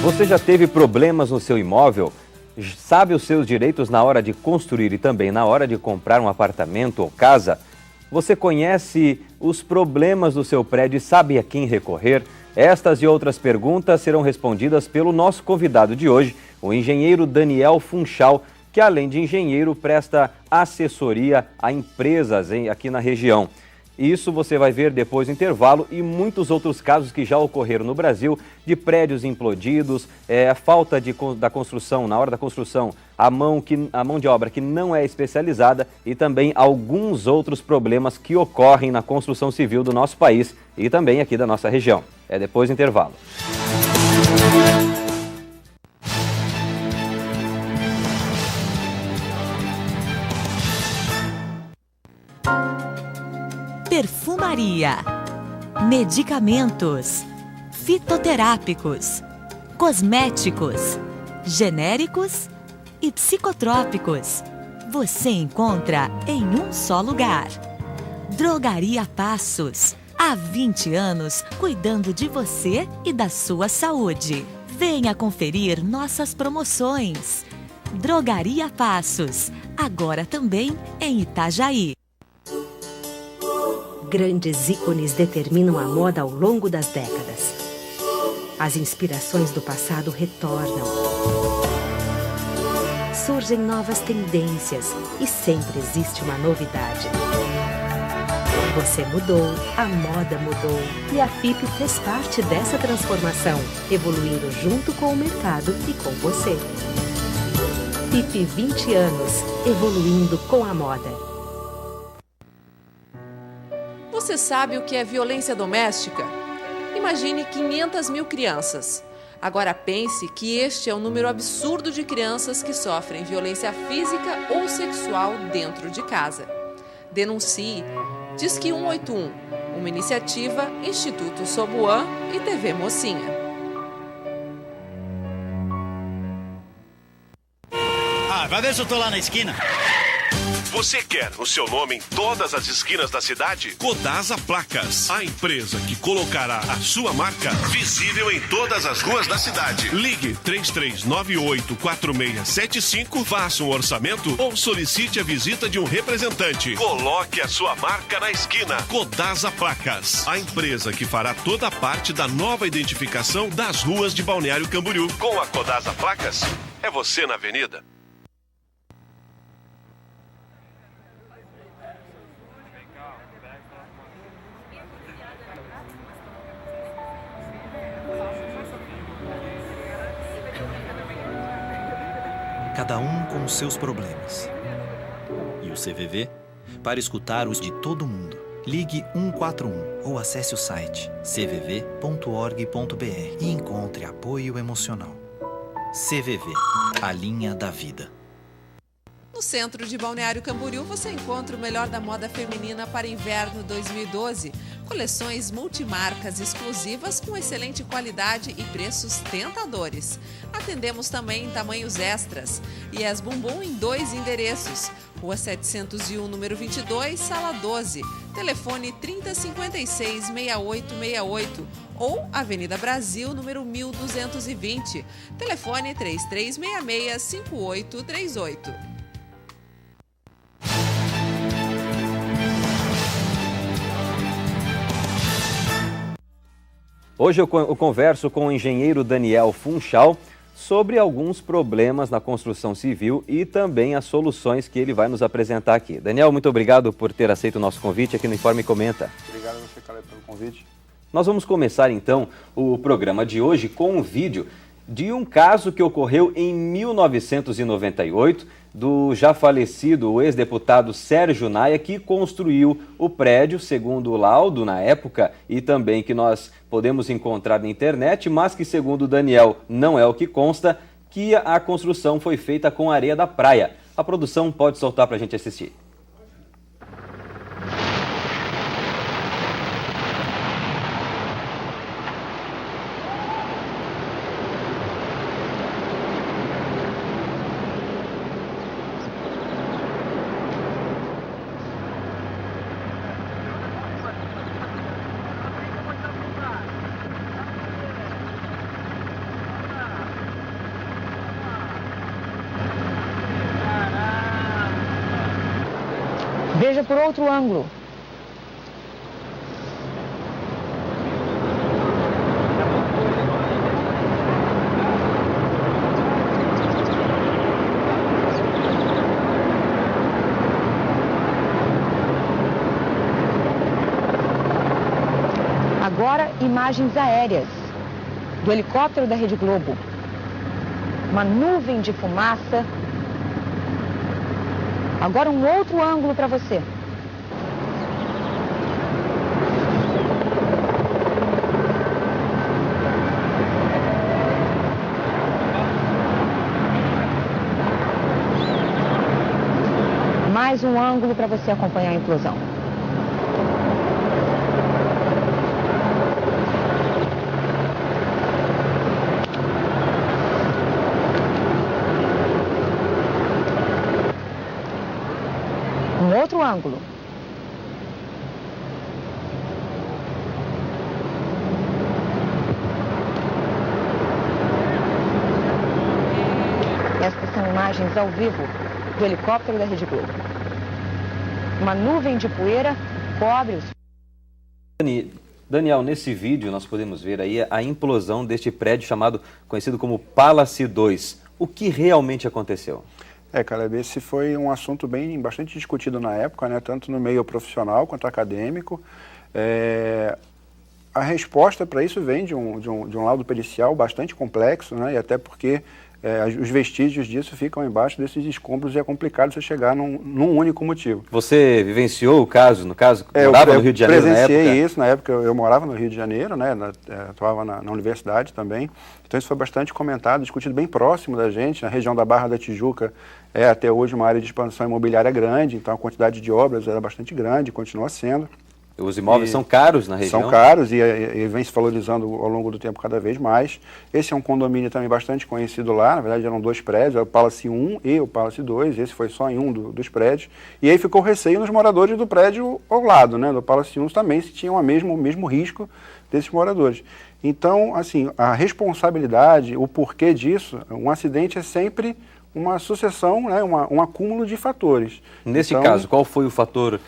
Você já teve problemas no seu imóvel? Sabe os seus direitos na hora de construir e também na hora de comprar um apartamento ou casa? Você conhece os problemas do seu prédio e sabe a quem recorrer? Estas e outras perguntas serão respondidas pelo nosso convidado de hoje, o engenheiro Daniel Funchal, que além de engenheiro presta assessoria a empresas aqui na região. Isso você vai ver depois do intervalo e muitos outros casos que já ocorreram no Brasil, de prédios implodidos, a falta da construção, na hora da construção, a mão de obra que não é especializada e também alguns outros problemas que ocorrem na construção civil do nosso país e também aqui da nossa região. É depois do intervalo. Perfumaria, medicamentos, fitoterápicos, cosméticos, genéricos e psicotrópicos. Você encontra em um só lugar. Drogaria Passos. Há 20 anos cuidando de você e da sua saúde. Venha conferir nossas promoções. Drogaria Passos. Agora também em Itajaí. Grandes ícones determinam a moda ao longo das décadas. As inspirações do passado retornam. Surgem novas tendências e sempre existe uma novidade. Você mudou, a moda mudou e a FIP fez parte dessa transformação, evoluindo junto com o mercado e com você. FIP 20 anos, evoluindo com a moda. Você sabe o que é violência doméstica? Imagine 500 mil crianças. Agora pense que este é um número absurdo de crianças que sofrem violência física ou sexual dentro de casa. Denuncie. Disque 181, uma iniciativa Instituto Sobuan e TV Mocinha. Vai ver se eu tô lá na esquina. Você quer o seu nome em todas as esquinas da cidade? Codasa Placas, a empresa que colocará a sua marca visível em todas as ruas da cidade. Ligue 3398-4675, faça um orçamento ou solicite a visita de um representante. Coloque a sua marca na esquina. Codasa Placas, a empresa que fará toda parte da nova identificação das ruas de Balneário Camboriú. Com a Codasa Placas, é você na avenida. Cada um com os seus problemas. E o CVV? Para escutar os de todo mundo, ligue 141 ou acesse o site cvv.org.br e encontre apoio emocional. CVV, a linha da vida. No centro de Balneário Camboriú você encontra o melhor da moda feminina para inverno 2012. Coleções multimarcas exclusivas com excelente qualidade e preços tentadores. Atendemos também em tamanhos extras. Yes Bumbum em 2 endereços. Rua 701, número 22, sala 12. Telefone 3056-6868 ou Avenida Brasil, número 1220. Telefone 3366-5838. Hoje eu converso com o engenheiro Daniel Funchal sobre alguns problemas na construção civil e também as soluções que ele vai nos apresentar aqui. Daniel, muito obrigado por ter aceito o nosso convite aqui no Informe Comenta. Obrigado a você, Caleb, pelo convite. Nós vamos começar então o programa de hoje com um vídeo de um caso que ocorreu em 1998 do já falecido o ex-deputado Sérgio Naia, que construiu o prédio, segundo o laudo na época, e também que nós podemos encontrar na internet, mas que, segundo o Daniel, não é o que consta, que a construção foi feita com areia da praia. A produção pode soltar para a gente assistir. Veja por outro ângulo. Agora, imagens aéreas do helicóptero da Rede Globo. Uma nuvem de fumaça. Agora um outro ângulo para você. Mais um ângulo para você acompanhar a implosão. Um outro ângulo. Estas são imagens ao vivo do helicóptero da Rede Globo. Uma nuvem de poeira cobre os... Daniel, nesse vídeo nós podemos ver aí a implosão deste prédio conhecido como Palace 2. O que realmente aconteceu? Caleb, esse foi um assunto bastante discutido na época, né, tanto no meio profissional quanto acadêmico. A resposta para isso vem de um laudo pericial bastante complexo, né, e até porque os vestígios disso ficam embaixo desses escombros e é complicado você chegar num único motivo. Você vivenciou o caso, morava no Rio de Janeiro na época? Eu presenciei isso, na época eu morava no Rio de Janeiro, né, atuava na universidade também, então isso foi bastante comentado, discutido bem próximo da gente, na região da Barra da Tijuca é até hoje uma área de expansão imobiliária grande, então a quantidade de obras era bastante grande, continua sendo. Os imóveis são caros na região? São caros e vem se valorizando ao longo do tempo cada vez mais. Esse é um condomínio também bastante conhecido lá, na verdade eram dois prédios, o Palace 1 e o Palace 2, esse foi só em um dos prédios. E aí ficou receio nos moradores do prédio ao lado, né, do Palace 1 também, se tinham o mesmo risco desses moradores. Então, assim, a responsabilidade, o porquê disso, um acidente é sempre uma sucessão, né, um acúmulo de fatores. Nesse caso, qual foi o fator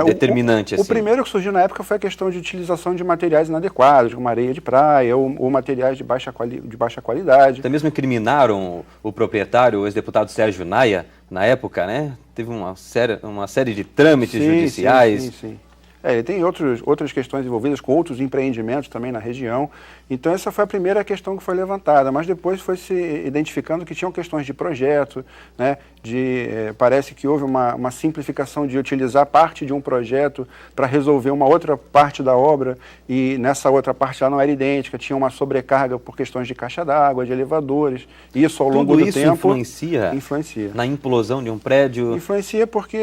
determinante? O primeiro que surgiu na época foi a questão de utilização de materiais inadequados, como areia de praia ou materiais de baixa qualidade. Até mesmo incriminaram o proprietário, o ex-deputado Sérgio Naia, na época, né? Teve uma série de trâmites judiciais. Sim. Ele tem outras questões envolvidas com outros empreendimentos também na região. Então essa foi a primeira questão que foi levantada, mas depois foi se identificando que tinham questões de projeto, né, parece que houve uma simplificação de utilizar parte de um projeto para resolver uma outra parte da obra e nessa outra parte ela não era idêntica, tinha uma sobrecarga por questões de caixa d'água, de elevadores, isso ao longo do tempo... Tudo isso influencia na implosão de um prédio? Influencia porque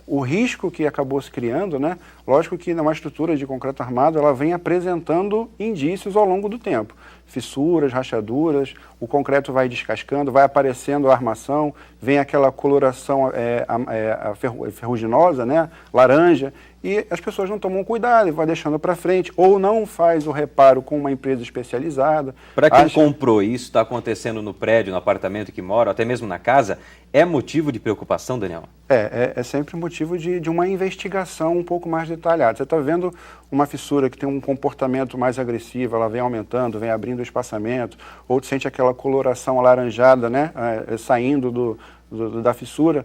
o risco que acabou se criando, né, lógico que numa estrutura de concreto armado ela vem apresentando indícios ao longo do tempo. Fissuras, rachaduras, o concreto vai descascando, vai aparecendo a armação, vem aquela coloração ferruginosa, né, laranja, e as pessoas não tomam cuidado e vai deixando para frente, ou não faz o reparo com uma empresa especializada. Para quem comprou isso, está acontecendo no prédio, no apartamento que mora, até mesmo na casa, é motivo de preocupação, Daniel? É sempre motivo de uma investigação um pouco mais detalhada. Você está vendo uma fissura que tem um comportamento mais agressivo, ela vem aumentando, vem abrindo o espaçamento, ou sente aquela coloração alaranjada, né, saindo da fissura,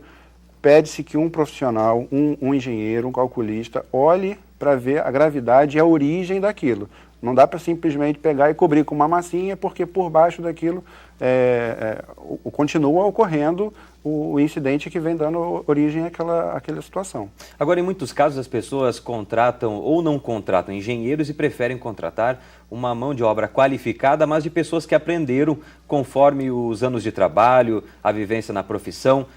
pede-se que um profissional, um engenheiro, um calculista, olhe para ver a gravidade e a origem daquilo. Não dá para simplesmente pegar e cobrir com uma massinha, porque por baixo daquilo continua ocorrendo o incidente que vem dando origem àquela situação. Agora, em muitos casos, as pessoas contratam ou não contratam engenheiros e preferem contratar uma mão de obra qualificada, mas de pessoas que aprenderam conforme os anos de trabalho, a vivência na profissão.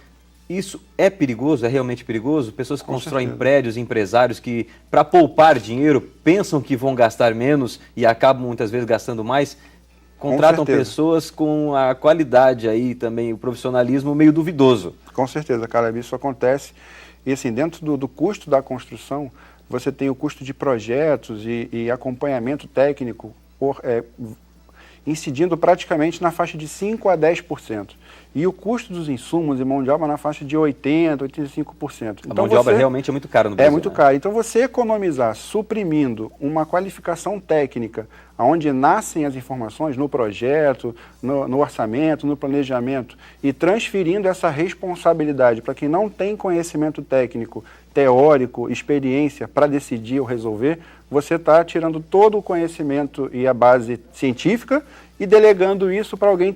Isso é perigoso? É realmente perigoso? Pessoas que constroem prédios, empresários que, para poupar dinheiro, pensam que vão gastar menos e acabam muitas vezes gastando mais, contratam pessoas com a qualidade aí também, o profissionalismo meio duvidoso. Com certeza, Caleb, isso acontece. E assim, dentro do custo da construção, você tem o custo de projetos e acompanhamento técnico incidindo praticamente na faixa de 5% a 10%. E o custo dos insumos e mão de obra na faixa de 80%, 85%. A mão de obra realmente é muito cara no Brasil. É muito caro. Então, você economizar suprimindo uma qualificação técnica onde nascem as informações no projeto, no orçamento, no planejamento, e transferindo essa responsabilidade para quem não tem conhecimento técnico, teórico, experiência para decidir ou resolver, você está tirando todo o conhecimento e a base científica e delegando isso para alguém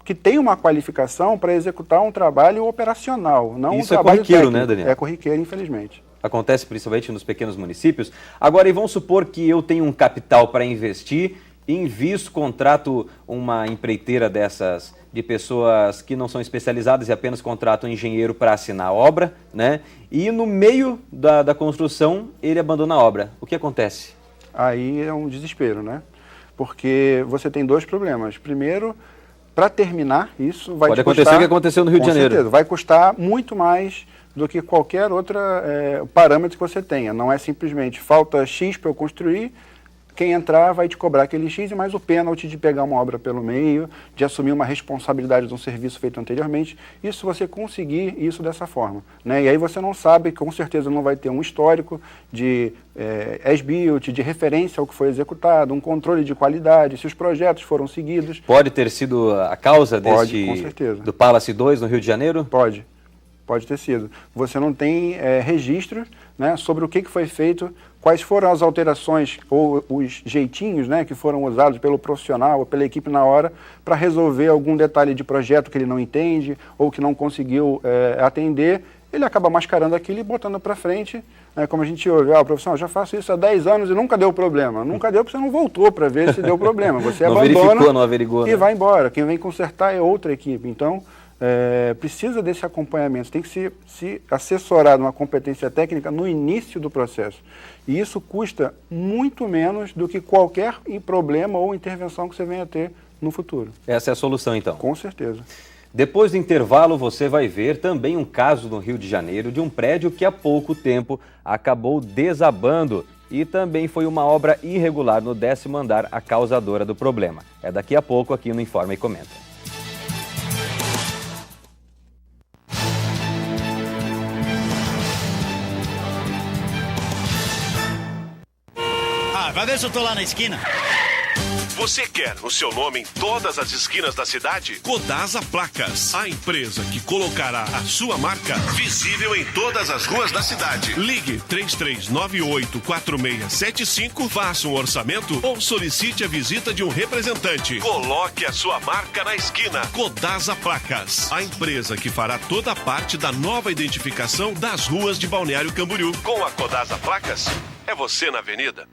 que tem uma qualificação para executar um trabalho operacional, não um trabalho técnico. Isso é corriqueiro, né, Daniel? É corriqueiro, infelizmente. Acontece principalmente nos pequenos municípios. Agora, e vamos supor que eu tenho um capital para investir, invisto, contrato uma empreiteira dessas de pessoas que não são especializadas e apenas contratam um engenheiro para assinar a obra, né? E no meio da construção ele abandona a obra. O que acontece? Aí é um desespero, né? Porque você tem dois problemas. Primeiro, para terminar isso vai Pode acontecer o que aconteceu no Rio de Janeiro. Com certeza, vai custar muito mais do que qualquer outro parâmetro que você tenha. Não é simplesmente falta X para eu construir, quem entrar vai te cobrar aquele X e mais o pênalti de pegar uma obra pelo meio, de assumir uma responsabilidade de um serviço feito anteriormente. Isso você conseguir isso dessa forma, né? E aí você não sabe, com certeza não vai ter um histórico de as-built, de referência ao que foi executado, um controle de qualidade, se os projetos foram seguidos. Pode ter sido a causa com certeza. Do Palace 2 no Rio de Janeiro? Pode ter sido. Você não tem registro, né, sobre o que foi feito, quais foram as alterações ou os jeitinhos, né, que foram usados pelo profissional ou pela equipe na hora para resolver algum detalhe de projeto que ele não entende ou que não conseguiu atender. Ele acaba mascarando aquilo e botando para frente, né, como a gente ouve, o profissional, já faço isso há 10 anos e nunca deu problema. Nunca deu porque você não voltou para ver se deu problema. Você não abandona verificou, não averigou, e vai embora. Quem vem consertar é outra equipe. Então, precisa desse acompanhamento, tem que se assessorar numa competência técnica no início do processo. E isso custa muito menos do que qualquer problema ou intervenção que você venha a ter no futuro. Essa é a solução, então? Com certeza. Depois do intervalo, você vai ver também um caso no Rio de Janeiro de um prédio que há pouco tempo acabou desabando e também foi uma obra irregular no 10º andar a causadora do problema. É daqui a pouco aqui no Informa e Comenta. Vai ver se eu tô lá na esquina. Você quer o seu nome em todas as esquinas da cidade? Codasa Placas, a empresa que colocará a sua marca visível em todas as ruas da cidade. Ligue 3398-4675, faça um orçamento ou solicite a visita de um representante. Coloque a sua marca na esquina. Codasa Placas, a empresa que fará toda parte da nova identificação das ruas de Balneário Camboriú. Com a Codasa Placas, é você na avenida.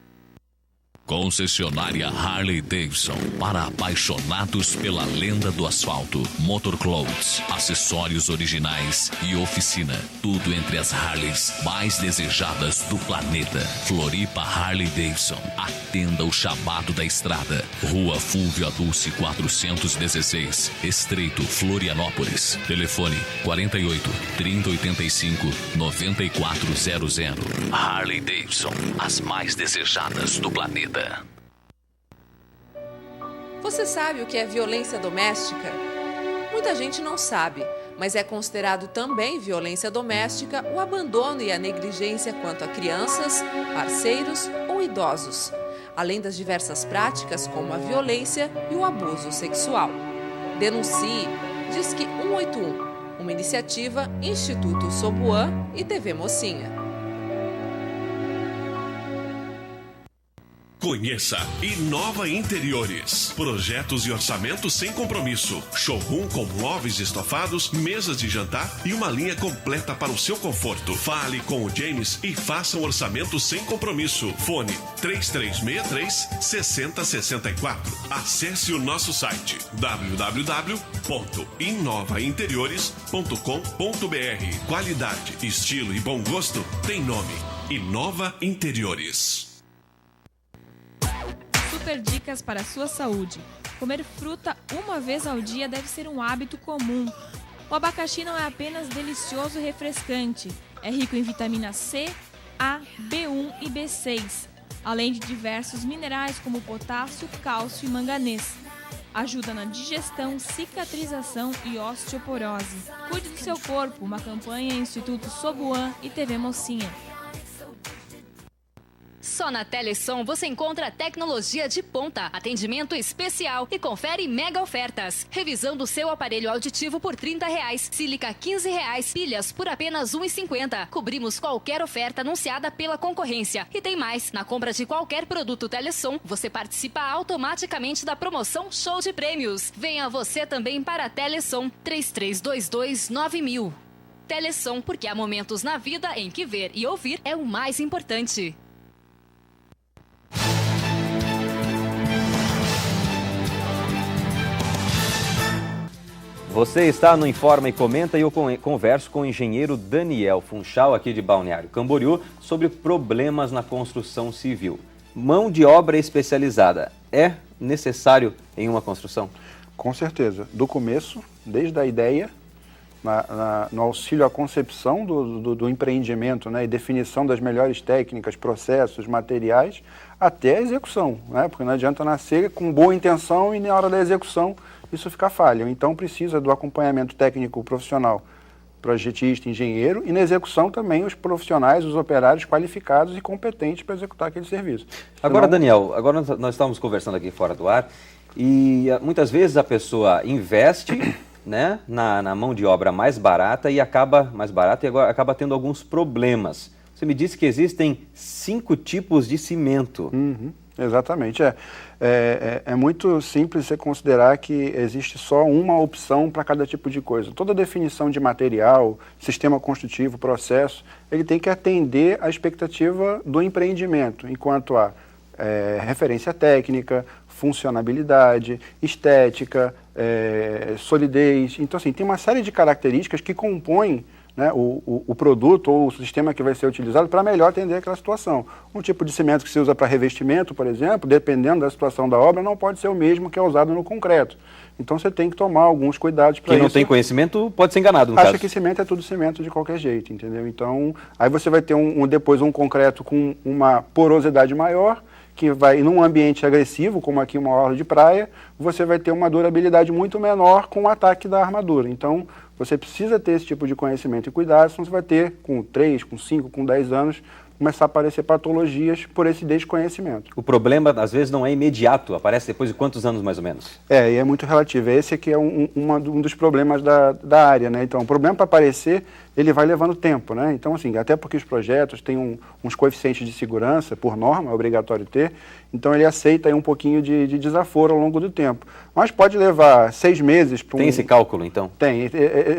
Concessionária Harley Davidson, para apaixonados pela lenda do asfalto. Motorclothes, acessórios originais e oficina. Tudo entre as Harleys mais desejadas do planeta. Floripa Harley Davidson. Atenda o chamado da estrada. Rua Fúvio Dulce 416, Estreito, Florianópolis. Telefone 48 3085 9400. Harley Davidson, as mais desejadas do planeta. Você sabe o que é violência doméstica? Muita gente não sabe, mas é considerado também violência doméstica o abandono e a negligência quanto a crianças, parceiros ou idosos, além das diversas práticas como a violência e o abuso sexual. Denuncie, Disque 181, uma iniciativa Instituto Sobuan e TV Mocinha. Conheça Inova Interiores. Projetos e orçamentos sem compromisso. Showroom com móveis estofados, mesas de jantar e uma linha completa para o seu conforto. Fale com o James e faça um orçamento sem compromisso. Fone 3363-6064. Acesse o nosso site www.inovainteriores.com.br. Qualidade, estilo e bom gosto tem nome. Inova Interiores. Super dicas para a sua saúde. Comer fruta uma vez ao dia deve ser um hábito comum. O abacaxi não é apenas delicioso e refrescante, é rico em vitamina C, A, B1 e B6, além de diversos minerais como potássio, cálcio e manganês. Ajuda na digestão, cicatrização e osteoporose. Cuide do seu corpo, uma campanha Instituto Sobuan e TV Mocinha. Só na Telesom você encontra tecnologia de ponta, atendimento especial e confere mega ofertas. Revisão do seu aparelho auditivo por R$30, sílica R$15, pilhas por apenas R$1,50. Cobrimos qualquer oferta anunciada pela concorrência. E tem mais, na compra de qualquer produto Telesom, você participa automaticamente da promoção Show de Prêmios. Venha você também para a Telesom 3322-9000. Telesom, porque há momentos na vida em que ver e ouvir é o mais importante. Você está no Informa e Comenta e eu converso com o engenheiro Daniel Funchal, aqui de Balneário Camboriú, sobre problemas na construção civil. Mão de obra especializada é necessário em uma construção? Com certeza. Do começo, desde a ideia, no auxílio à concepção do empreendimento, né, e definição das melhores técnicas, processos, materiais, até a execução, né, porque não adianta nascer com boa intenção e na hora da execução isso fica falho. Então precisa do acompanhamento técnico profissional, projetista, engenheiro, e na execução também os profissionais, os operários qualificados e competentes para executar aquele serviço. Agora, Daniel, agora nós estávamos conversando aqui fora do ar e muitas vezes a pessoa investe, né, na mão de obra mais barata e acaba tendo alguns problemas. Você me disse que existem 5 tipos de cimento. Exatamente. É muito simples você considerar que existe só uma opção para cada tipo de coisa. Toda definição de material, sistema construtivo, processo, ele tem que atender à expectativa do empreendimento, enquanto a referência técnica, funcionabilidade, estética, solidez. Então, assim, tem uma série de características que compõem, né, o produto ou o sistema que vai ser utilizado para melhor atender aquela situação. Um tipo de cimento que se usa para revestimento, por exemplo, dependendo da situação da obra, não pode ser o mesmo que é usado no concreto. Então você tem que tomar alguns cuidados para isso. Quem não tem conhecimento pode ser enganado, no caso. Acha que cimento é tudo cimento de qualquer jeito, entendeu? Então, aí você vai ter depois um concreto com uma porosidade maior, que vai, num ambiente agressivo, como aqui uma orla de praia, você vai ter uma durabilidade muito menor com o ataque da armadura. Então, você precisa ter esse tipo de conhecimento e cuidado, senão você vai ter, com 3, com 5, com 10 anos, começar a aparecer patologias por esse desconhecimento. O problema, às vezes, não é imediato, aparece depois de quantos anos, mais ou menos? E é muito relativo. Esse aqui é um dos problemas da área, né? Então, o problema para aparecer, ele vai levando tempo, né? Então, assim, até porque os projetos têm uns coeficientes de segurança, por norma, é obrigatório ter, então ele aceita aí um pouquinho de desaforo ao longo do tempo. Mas pode levar 6 meses para Tem esse cálculo, então? Tem.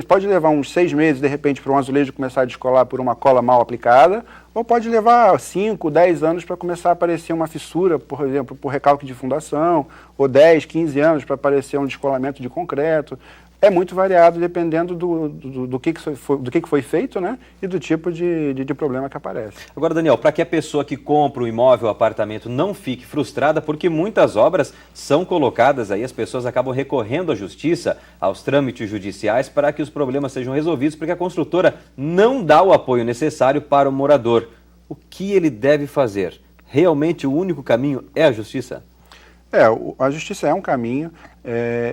Pode levar uns 6 meses, de repente, para um azulejo começar a descolar por uma cola mal aplicada, ou pode levar 5, 10 anos para começar a aparecer uma fissura, por exemplo, por recalque de fundação, ou 10, 15 anos para aparecer um descolamento de concreto. É muito variado dependendo do que foi feito, né, e do tipo de problema que aparece. Agora, Daniel, para que a pessoa que compra um imóvel ou apartamento não fique frustrada, porque muitas obras são colocadas aí, as pessoas acabam recorrendo à justiça, aos trâmites judiciais, para que os problemas sejam resolvidos, porque a construtora não dá o apoio necessário para o morador. O que ele deve fazer? Realmente o único caminho é a justiça? A justiça é um caminho.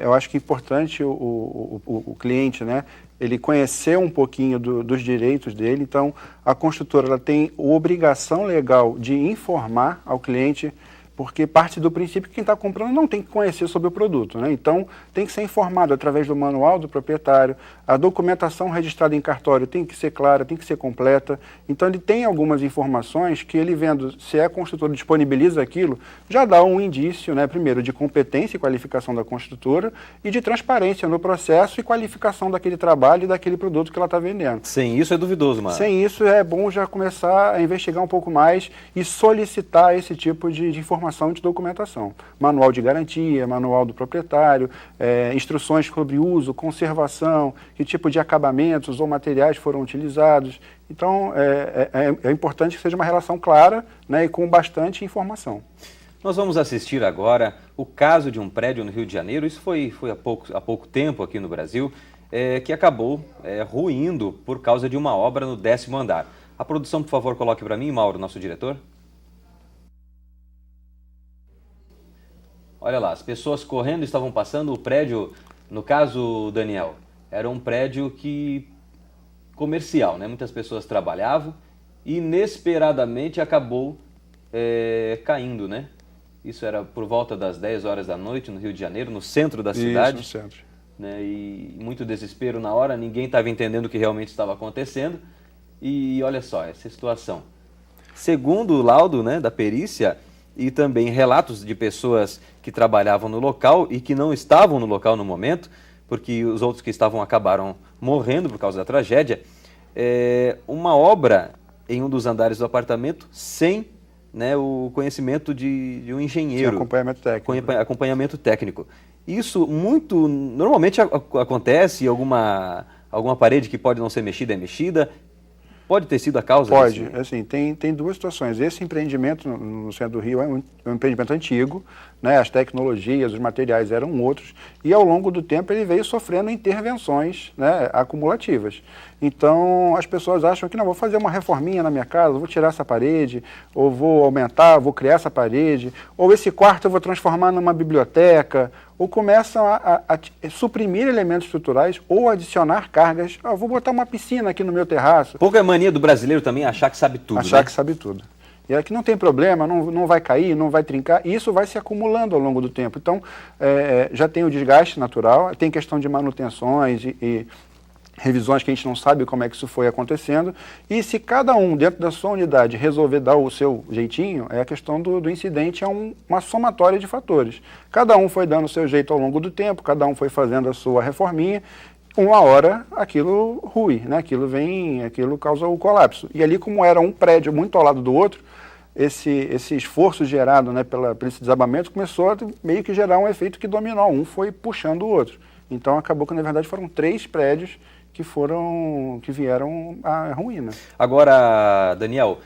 Eu acho que é importante o cliente, né, ele conhecer um pouquinho dos direitos dele. Então, a construtora ela tem a obrigação legal de informar ao cliente porque parte do princípio que quem está comprando não tem que conhecer sobre o produto, né? Então, tem que ser informado através do manual do proprietário, a documentação registrada em cartório tem que ser clara, tem que ser completa. Então, ele tem algumas informações que ele vendo se a construtora disponibiliza aquilo, já dá um indício, né, primeiro, de competência e qualificação da construtora e de transparência no processo e qualificação daquele trabalho e daquele produto que ela está vendendo. Sem isso é duvidoso, mano. Sem isso é bom já começar a investigar um pouco mais e solicitar esse tipo de informação de documentação. Manual de garantia, manual do proprietário, instruções sobre uso, conservação, que tipo de acabamentos ou materiais foram utilizados. Então, é importante que seja uma relação clara, né, e com bastante informação. Nós vamos assistir agora o caso de um prédio no Rio de Janeiro, isso foi há pouco tempo aqui no Brasil, que acabou ruindo por causa de uma obra no 10º andar. A produção, por favor, coloque para mim, Mauro, nosso diretor. Olha lá, as pessoas correndo estavam passando o prédio, no caso, Daniel, era um prédio comercial, né? Muitas pessoas trabalhavam e inesperadamente acabou caindo, né? Isso era por volta das 10 horas da noite no Rio de Janeiro, no centro da cidade. Isso, no centro. Né? E muito desespero na hora, ninguém estava entendendo o que realmente estava acontecendo. E olha só, essa situação. Segundo o laudo, né, da perícia e também relatos de pessoas que trabalhavam no local e que não estavam no local no momento, porque os outros que estavam acabaram morrendo por causa da tragédia, uma obra em um dos andares do apartamento sem, né, o conhecimento de um engenheiro. Sim, acompanhamento técnico. Acompanhamento técnico. Isso normalmente acontece, alguma parede que pode não ser mexida é mexida. Pode ter sido a causa Pode, disso? assim, tem duas situações. Esse empreendimento no centro do Rio é um empreendimento antigo, né? As tecnologias, os materiais eram outros, e ao longo do tempo ele veio sofrendo intervenções, né, acumulativas. Então as pessoas acham que não, vou fazer uma reforminha na minha casa, vou tirar essa parede, ou vou aumentar, vou criar essa parede, ou esse quarto eu vou transformar numa biblioteca, ou começam a suprimir elementos estruturais ou adicionar cargas. Vou botar uma piscina aqui no meu terraço. Pouco é mania do brasileiro também achar que sabe tudo, Achar né? que sabe tudo. E aqui não tem problema, não vai cair, não vai trincar, e isso vai se acumulando ao longo do tempo. Então, já tem o desgaste natural, tem questão de manutenções e revisões que a gente não sabe como é que isso foi acontecendo, e se cada um dentro da sua unidade resolver dar o seu jeitinho, a questão do incidente é uma somatória de fatores. Cada um foi dando o seu jeito ao longo do tempo, cada um foi fazendo a sua reforminha, uma hora aquilo rui, né? Aquilo causa o colapso. E ali, como era um prédio muito ao lado do outro, esse esforço gerado, né, por esse desabamento começou a meio que gerar um efeito que dominou, um foi puxando o outro. Então acabou que na verdade foram 3 prédios que vieram à ruína. Agora, Daniel,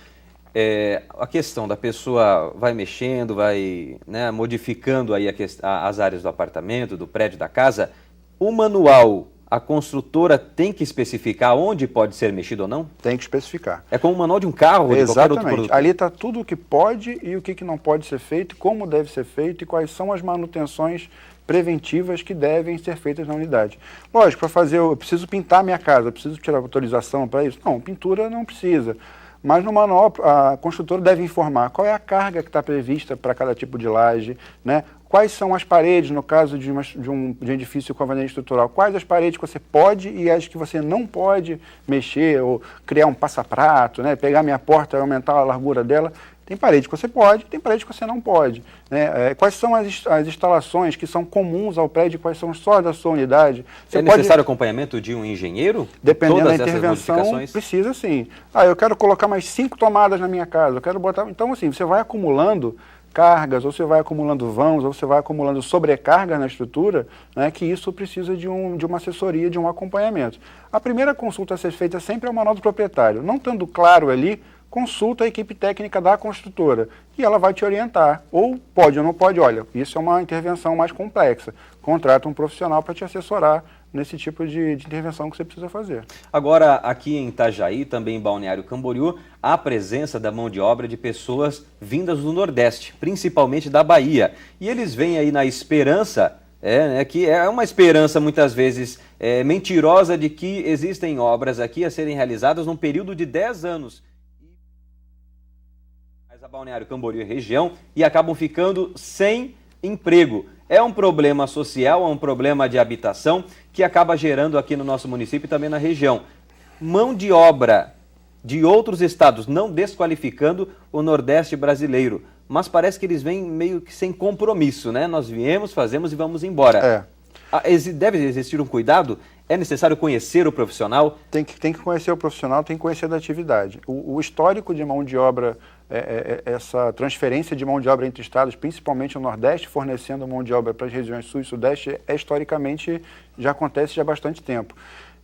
a questão da pessoa vai mexendo, vai, né, modificando aí as áreas do apartamento, do prédio, da casa, o manual, a construtora tem que especificar onde pode ser mexido ou não? Tem que especificar. É como o manual de um carro ou de qualquer outro produto? Ali está tudo o que pode e o que não pode ser feito, como deve ser feito e quais são as manutenções preventivas que devem ser feitas na unidade. Lógico, eu preciso pintar minha casa, eu preciso tirar autorização para isso? Não, pintura não precisa. Mas no manual, a construtora deve informar qual é a carga que está prevista para cada tipo de laje, né? Quais são as paredes, no caso de um edifício com alvenaria estrutural, quais as paredes que você pode e as que você não pode mexer, ou criar um passaprato, né? Pegar minha porta e aumentar a largura dela. Tem parede que você pode, tem parede que você não pode, né? Quais são as instalações que são comuns ao prédio, quais são só da sua unidade? É necessário acompanhamento de um engenheiro? Dependendo da intervenção, precisa sim. Eu quero colocar mais 5 tomadas na minha casa, eu quero botar... Então, assim, você vai acumulando cargas, ou você vai acumulando vãos, ou você vai acumulando sobrecarga na estrutura, né, que isso precisa de uma assessoria, de um acompanhamento. A primeira consulta a ser feita sempre é o manual do proprietário. Não estando claro ali, consulta a equipe técnica da construtora e ela vai te orientar, ou pode ou não pode, olha, isso é uma intervenção mais complexa, contrata um profissional para te assessorar nesse tipo de intervenção que você precisa fazer. Agora, aqui em Itajaí, também em Balneário Camboriú, há a presença da mão de obra de pessoas vindas do Nordeste, principalmente da Bahia, e eles vêm aí na esperança, que é uma esperança muitas vezes mentirosa de que existem obras aqui a serem realizadas num período de 10 anos. Mas a Balneário Camboriú e região e acabam ficando sem emprego. É um problema social, é um problema de habitação que acaba gerando aqui no nosso município e também na região mão de obra de outros estados, não desqualificando o Nordeste brasileiro, mas parece que eles vêm meio que sem compromisso, né? Nós viemos, fazemos e vamos embora. Deve existir um cuidado? É necessário conhecer o profissional? Tem que conhecer o profissional, tem que conhecer da atividade. O histórico de mão de obra, essa transferência de mão de obra entre estados, principalmente o Nordeste, fornecendo mão de obra para as regiões Sul e Sudeste, historicamente já acontece há bastante tempo.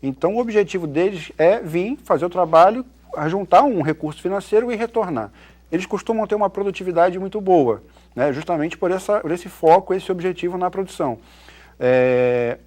Então o objetivo deles é vir fazer o trabalho, juntar um recurso financeiro e retornar. Eles costumam ter uma produtividade muito boa, né? Justamente por esse foco, esse objetivo na produção.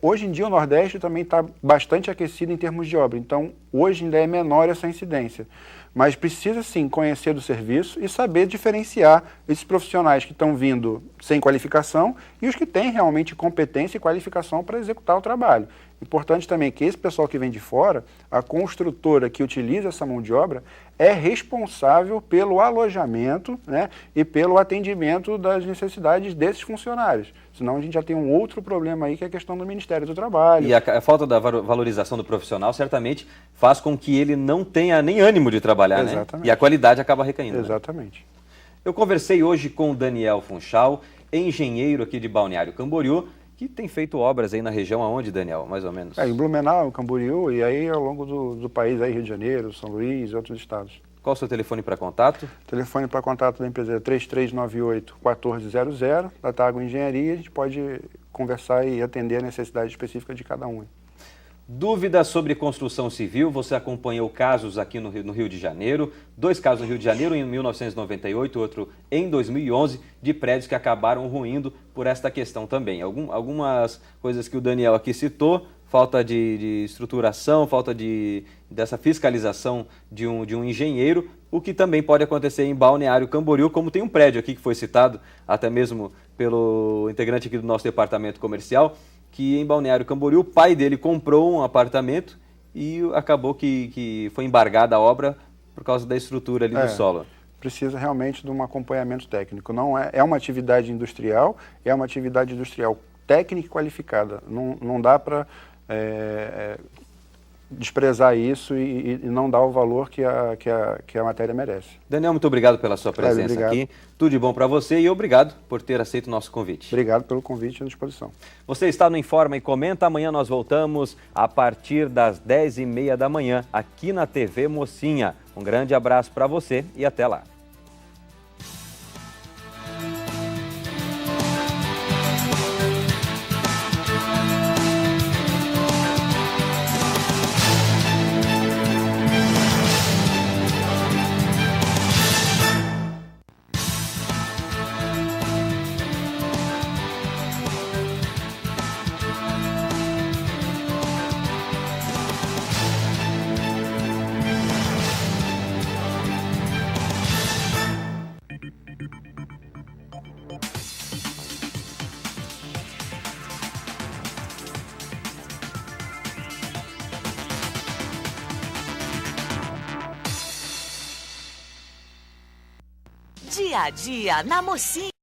Hoje em dia o Nordeste também está bastante aquecido em termos de obra, então hoje ainda é menor essa incidência. Mas precisa sim conhecer do serviço e saber diferenciar esses profissionais que estão vindo sem qualificação e os que têm realmente competência e qualificação para executar o trabalho. Importante também que esse pessoal que vem de fora, a construtora que utiliza essa mão de obra, é responsável pelo alojamento, né, e pelo atendimento das necessidades desses funcionários. Senão a gente já tem um outro problema aí, que é a questão do Ministério do Trabalho. E a falta da valorização do profissional certamente faz com que ele não tenha nem ânimo de trabalhar, né? E a qualidade acaba recaindo. Exatamente. Né? Eu conversei hoje com o Daniel Funchal, engenheiro aqui de Balneário Camboriú, que tem feito obras aí na região aonde, Daniel, mais ou menos? Em Blumenau, Camboriú, e aí ao longo do país, aí Rio de Janeiro, São Luís e outros estados. Qual o seu telefone para contato? O telefone para contato da empresa é 3398-1400, da Tágua Engenharia. A gente pode conversar e atender a necessidade específica de cada um. Dúvidas sobre construção civil, você acompanhou casos aqui no Rio de Janeiro, 2 casos no Rio de Janeiro em 1998, outro em 2011, de prédios que acabaram ruindo por esta questão também. Algumas coisas que o Daniel aqui citou, falta de estruturação, falta dessa fiscalização de um engenheiro, o que também pode acontecer em Balneário Camboriú, como tem um prédio aqui que foi citado, até mesmo pelo integrante aqui do nosso departamento comercial, que em Balneário Camboriú o pai dele comprou um apartamento e acabou que foi embargada a obra por causa da estrutura ali do solo. Precisa realmente de um acompanhamento técnico. Não é uma atividade industrial, é uma atividade industrial técnica e qualificada. Não dá para desprezar isso e não dar o valor que a matéria merece. Daniel, muito obrigado pela sua presença aqui. Tudo de bom para você e obrigado por ter aceito o nosso convite. Obrigado pelo convite e à disposição. Você está no Informa e Comenta. Amanhã nós voltamos a partir das 10h30 da manhã aqui na TV Mocinha. Um grande abraço para você e até lá. Dia a dia na Mocinha.